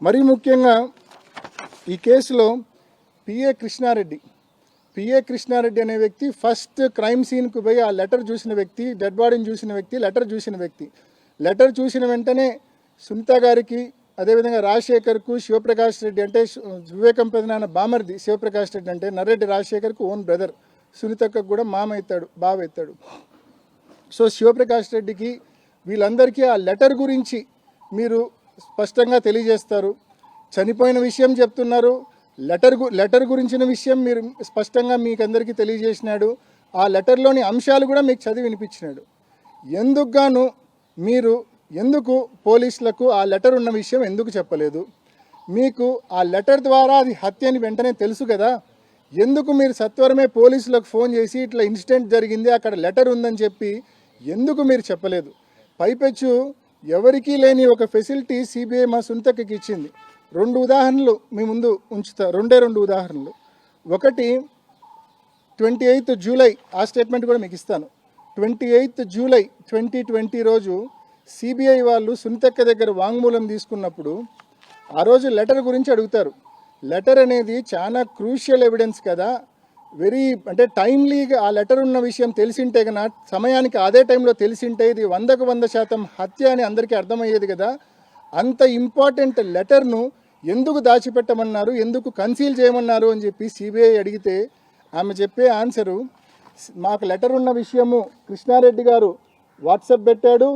మరీ ముఖ్యంగా ఈ కేసులో పిఏ కృష్ణారెడ్డి అనే వ్యక్తి ఫస్ట్ క్రైమ్ సీన్కు పోయి ఆ లెటర్ చూసిన వ్యక్తి, డెడ్ బాడీని చూసిన వ్యక్తి, లెటర్ చూసిన వ్యక్తి. లెటర్ చూసిన వెంటనే సునీత గారికి, అదేవిధంగా రాజశేఖర్కు, శివప్రకాష్ రెడ్డి అంటే వివేకం పెదనాన్న బామర్ది శివప్రకాష్ రెడ్డి అంటే నర్రెడ్డి రాజశేఖర్కు ఓన్ బ్రదర్, సునీతకు కూడా మామ అవుతాడు, బావ అవుతాడు. సో శివప్రకాష్ రెడ్డికి వీళ్ళందరికీ ఆ లెటర్ గురించి మీరు స్పష్టంగా తెలియజేస్తారు. చనిపోయిన విషయం చెప్తున్నారు, లెటర్ గురించిన విషయం మీరు స్పష్టంగా మీకు అందరికీ తెలియజేసినాడు. ఆ లెటర్లోని అంశాలు కూడా మీకు చదివి వినిపించినాడు. ఎందుకు పోలీసులకు ఆ లెటర్ ఉన్న విషయం ఎందుకు చెప్పలేదు? మీకు ఆ లెటర్ ద్వారా అది హత్య అని వెంటనే తెలుసు కదా, ఎందుకు మీరు సత్వరమే పోలీసులకు ఫోన్ చేసి ఇట్లా ఇన్సిడెంట్ జరిగింది, అక్కడ లెటర్ ఉందని చెప్పి ఎందుకు మీరు చెప్పలేదు? పైపెచ్చు ఎవరికీ లేని ఒక ఫెసిలిటీ సిబిఐ మా సునీతకి ఇచ్చింది. 2 ఉదాహరణలు మీ ముందు ఉంచుతా, 2 ఉదాహరణలు. ఒకటి 28 జూలై, ఆ స్టేట్మెంట్ కూడా మీకు ఇస్తాను. 28 జూలై 2020 రోజు సిబిఐ వాళ్ళు సునీతక్క దగ్గర వాంగ్మూలం తీసుకున్నప్పుడు ఆ రోజు లెటర్ గురించి అడుగుతారు. లెటర్ అనేది చాలా క్రూషియల్ ఎవిడెన్స్ కదా, అంటే టైమ్లీగా ఆ లెటర్ ఉన్న విషయం తెలిసింటే కన్నా సమయానికి అదే టైంలో తెలిసింటే ఇది 100% హత్య అని అందరికీ అర్థమయ్యేది కదా. అంత ఇంపార్టెంట్ లెటర్ను ఎందుకు దాచిపెట్టమన్నారు, ఎందుకు కన్సీల్ చేయమన్నారు అని చెప్పి సిబిఐ అడిగితే ఆమె చెప్పే ఆన్సరు, మాకు లెటర్ ఉన్న విషయము కృష్ణారెడ్డి గారు వాట్సాప్ పెట్టాడు,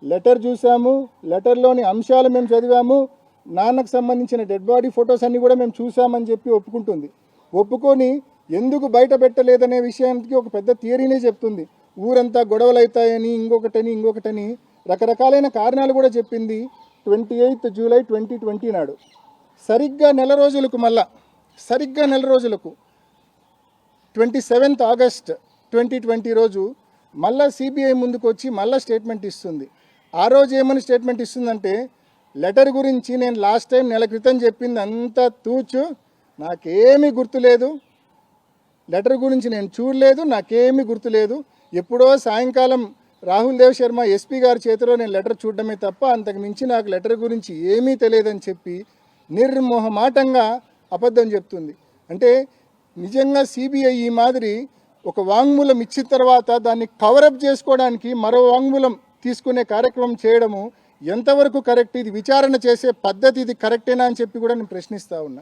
లెటర్ చూసాము, లెటర్లోని అంశాలు మేము చదివాము, నాన్నకు సంబంధించిన డెడ్ బాడీ ఫొటోస్ అన్నీ కూడా మేము చూసామని చెప్పి ఒప్పుకుంటుంది. ఒప్పుకొని ఎందుకు బయట పెట్టలేదనే విషయానికి ఒక పెద్ద థియరీనే చెప్తుంది. ఊరంతా గొడవలు అవుతాయని, ఇంకొకటని రకరకాలైన కారణాలు కూడా చెప్పింది. 28 జూలై 2020 నాడు సరిగ్గా నెల రోజులకు 27 ఆగస్ట్ 2020 రోజు మళ్ళా సిబిఐ ముందుకు వచ్చి మళ్ళీ స్టేట్మెంట్ ఇస్తుంది. ఆ రోజు ఏమని స్టేట్మెంట్ ఇస్తుందంటే, లెటర్ గురించి నేను లాస్ట్ టైం నెల క్రితం చెప్పింది అంతా తూచు, నాకేమీ గుర్తులేదు, లెటర్ గురించి నేను చూడలేదు, నాకేమీ గుర్తులేదు, ఎప్పుడో సాయంకాలం రాహుల్ దేవ్ శర్మ ఎస్పీ గారి చేతిలో నేను లెటర్ చూడడమే తప్ప అంతకు మించి నాకు లెటర్ గురించి ఏమీ తెలియదని చెప్పి నిర్మోహమాటంగా అబద్ధం చెప్తుంది. అంటే నిజంగా సిబిఐ ఈ మాదిరి ఒక వాంగ్మూలం ఇచ్చిన తర్వాత దాన్ని కవరప్ చేసుకోవడానికి మరో వాంగ్మూలం తీసుకునే కార్యక్రమం చేయడము ఎంతవరకు కరెక్ట్? ఇది విచారణ చేసే పద్ధతి ఇది కరెక్టేనా అని చెప్పి కూడా నేను ప్రశ్నిస్తూ ఉన్నా.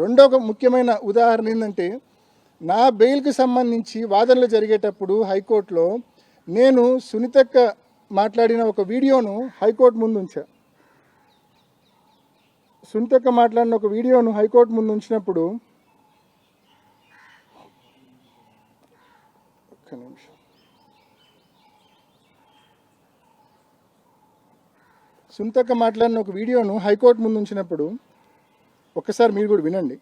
రెండో ముఖ్యమైన ఉదాహరణ ఏంటంటే, నా బెయిల్కి సంబంధించి వాదనలు జరిగేటప్పుడు హైకోర్టులో నేను సునీతక్క మాట్లాడిన ఒక వీడియోను హైకోర్టు ముందు ఉంచా. సునీతక్క మాట్లాడిన ఒక వీడియోను హైకోర్టు ముందు ఉంచినప్పుడు ఒక్క నిమిషం, సునీతక్క మాట్లాడిన ఒక వీడియోను హైకోర్టు ముందు ఉంచినప్పుడు ఒక్కసారి మీరు కూడా వినండి.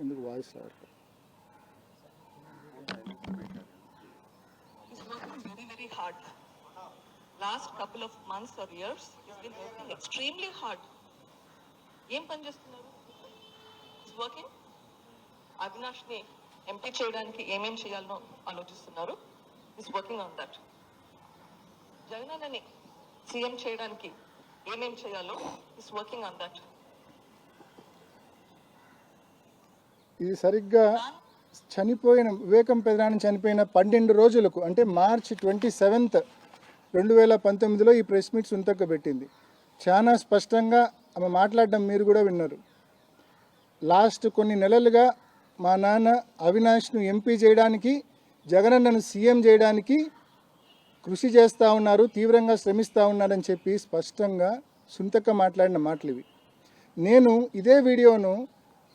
ఎందుకు వాయిస్ రావట్లేదు? Very hard. Last couple of months or years, he's been working extremely hard. ఏం పని చేస్తున్నారు? He's working. అవినాష్ ని ఎంపీ చేయడానికి ఏమేం చేయాలో ఆలోచిస్తున్నారు. He's working on that. జగనన్నని సీఎం చేయడానికి ఏమేం చేయాలో He's working on that. ఇది సరిగ్గా చనిపోయిన వివేకం పెదనాన్న చనిపోయిన 12 రోజులకు, అంటే మార్చి 27, 2019లో ఈ ప్రెస్ మీట్ సునీతక్క పెట్టింది. చాలా స్పష్టంగా ఆమె మాట్లాడడం మీరు కూడా విన్నారు. లాస్ట్ కొన్ని నెలలుగా మా నాన్న అవినాష్ను ఎంపీ చేయడానికి, జగనన్నను సీఎం చేయడానికి కృషి చేస్తూ ఉన్నారు, తీవ్రంగా శ్రమిస్తూ ఉన్నారని చెప్పి స్పష్టంగా సునీతక్క మాట్లాడిన మాటలు ఇవి. నేను ఇదే వీడియోను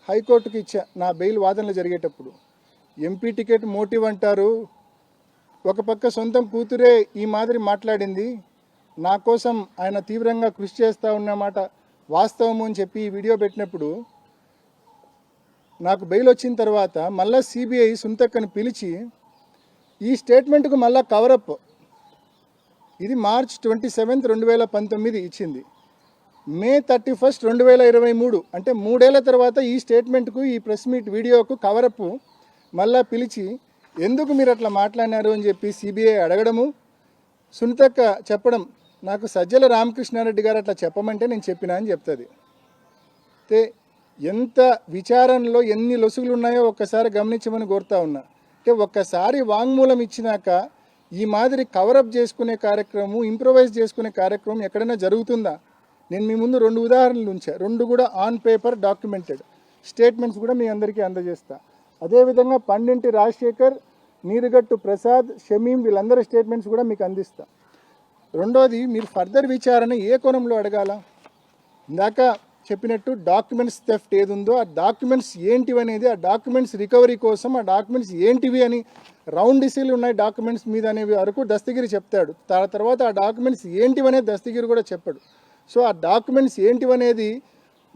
హైకోర్టుకి ఇచ్చా నా బెయిల్ వాదనలు జరిగేటప్పుడు. ఎంపీ టికెట్ మోటివ్ అంటారు, ఒక పక్క సొంతం కూతురే ఈ మాదిరి మాట్లాడింది, నా కోసం ఆయన తీవ్రంగా కృషి చేస్తూ ఉన్నమాట వాస్తవము అని చెప్పి ఈ వీడియో పెట్టినప్పుడు నాకు బెయిల్ వచ్చిన తర్వాత మళ్ళీ సిబిఐ సునీతక్కని పిలిచి ఈ స్టేట్మెంట్కు మళ్ళీ కవరప్, ఇది మార్చ్ 27, 2019 ఇచ్చింది. మే 31, 2023 అంటే 3 ఏళ్ల తర్వాత ఈ స్టేట్మెంట్కు ఈ ప్రెస్ మీట్ వీడియోకు కవరప్ మళ్ళా పిలిచి ఎందుకు మీరు అట్లా మాట్లాడినారు అని చెప్పి సిబిఐ అడగడము, సునీతక్క చెప్పడం నాకు సజ్జల రామకృష్ణారెడ్డి గారు అట్లా చెప్పమంటే నేను చెప్పినా అని చెప్తుంది. అయితే ఎంత విచారణలో ఎన్ని లొసుగులు ఉన్నాయో ఒక్కసారి గమనించమని కోరుతా ఉన్నా. అంటే ఒక్కసారి వాంగ్మూలం ఇచ్చినాక ఈ మాదిరి కవరప్ చేసుకునే కార్యక్రమం, ఇంప్రొవైజ్ చేసుకునే కార్యక్రమం ఎక్కడైనా జరుగుతుందా? నేను మీ ముందు 2 ఉదాహరణలు ఉంచా, 2 కూడా ఆన్ పేపర్ డాక్యుమెంటెడ్ స్టేట్మెంట్స్ కూడా మీ అందరికీ అందజేస్తా. అదేవిధంగా పండింటి రాజశేఖర్, నీరుగట్టు ప్రసాద్, షమీం వీళ్ళందరి స్టేట్మెంట్స్ కూడా మీకు అందిస్తా. రెండోది, మీరు ఫర్దర్ విచారణ ఏ కోణంలో అడగాల? ఇందాక చెప్పినట్టు డాక్యుమెంట్స్ థెఫ్ట్ ఏది ఉందో ఆ డాక్యుమెంట్స్ ఏంటివి అనేది, ఆ డాక్యుమెంట్స్ రికవరీ కోసం ఆ డాక్యుమెంట్స్ ఏంటివి అని రౌండ్ డిసీలు ఉన్నాయి డాక్యుమెంట్స్ మీద అనేవి వరకు దస్తగిరి చెప్తాడు. తర్వాత ఆ డాక్యుమెంట్స్ ఏంటివి అనేది దస్తగిరి కూడా చెప్పాడు. సో ఆ డాక్యుమెంట్స్ ఏంటివనేది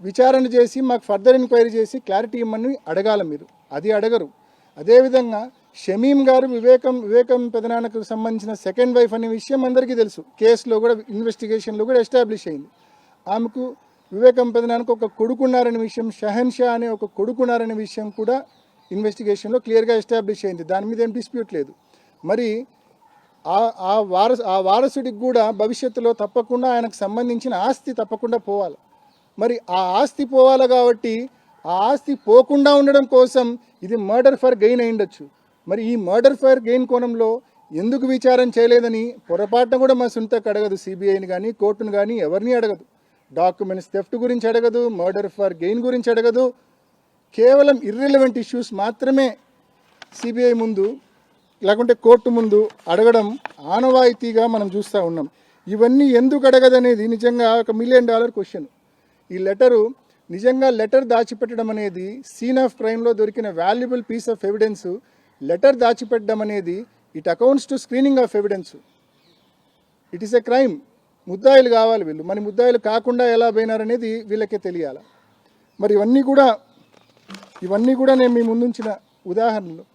విచారణ చేసి మాకు ఫర్దర్ ఎంక్వైరీ చేసి క్లారిటీ ఇవ్వమని అడగాల మీరు. అది అడగరు. అదేవిధంగా షమీం గారు వివేకం పెదనాన్నకు సంబంధించిన సెకండ్ వైఫ్ అనే విషయం అందరికీ తెలుసు. కేసులో కూడా ఇన్వెస్టిగేషన్లో కూడా ఎస్టాబ్లిష్ అయింది. ఆమెకు వివేకం పెదనాన్నకు ఒక కొడుకున్నారనే విషయం, షహన్ షా అనే ఒక కొడుకున్నారనే విషయం కూడా ఇన్వెస్టిగేషన్లో క్లియర్గా ఎస్టాబ్లిష్ అయింది. దాని మీద ఏం డిస్ప్యూట్ లేదు. మరి ఆ వారసుడికి కూడా భవిష్యత్తులో తప్పకుండా ఆయనకు సంబంధించిన ఆస్తి తప్పకుండా పోవాలి. మరి ఆ ఆస్తి పోవాలి కాబట్టి ఆ ఆస్తి పోకుండా ఉండడం కోసం ఇది మర్డర్ ఫర్ గెయిన్ అయిండొచ్చు. మరి ఈ మర్డర్ ఫర్ గెయిన్ కోణంలో ఎందుకు విచారణ చేయలేదని పొరపాటున కూడా మా సునీతకు అడగదు, సిబిఐని కానీ కోర్టును కానీ ఎవరిని అడగదు. డాక్యుమెంట్స్ థెఫ్ట్ గురించి అడగదు, మర్డర్ ఫర్ గెయిన్ గురించి అడగదు. కేవలం ఇర్రిలవెంట్ ఇష్యూస్ మాత్రమే సిబిఐ ముందు లేకుంటే కోర్టు ముందు అడగడం ఆనవాయితీగా మనం చూస్తూ ఉన్నాం. ఇవన్నీ ఎందుకు అడగదనేది నిజంగా ఒక $1 మిలియన్ క్వశ్చన్. ఈ లెటరు నిజంగా లెటర్ దాచిపెట్టడం అనేది సీన్ ఆఫ్ క్రైమ్లో దొరికిన valuable piece of evidence. Letter దాచిపెట్టడం అనేది it accounts to screening of evidence. It is a crime. ముద్దాయిలు కావాలి వీళ్ళు. మరి ముద్దాయిలు కాకుండా ఎలా పోయినారనేది వీళ్ళకే తెలియాలి. మరి ఇవన్నీ కూడా నేను మీ ముందుంచిన ఉదాహరణలు.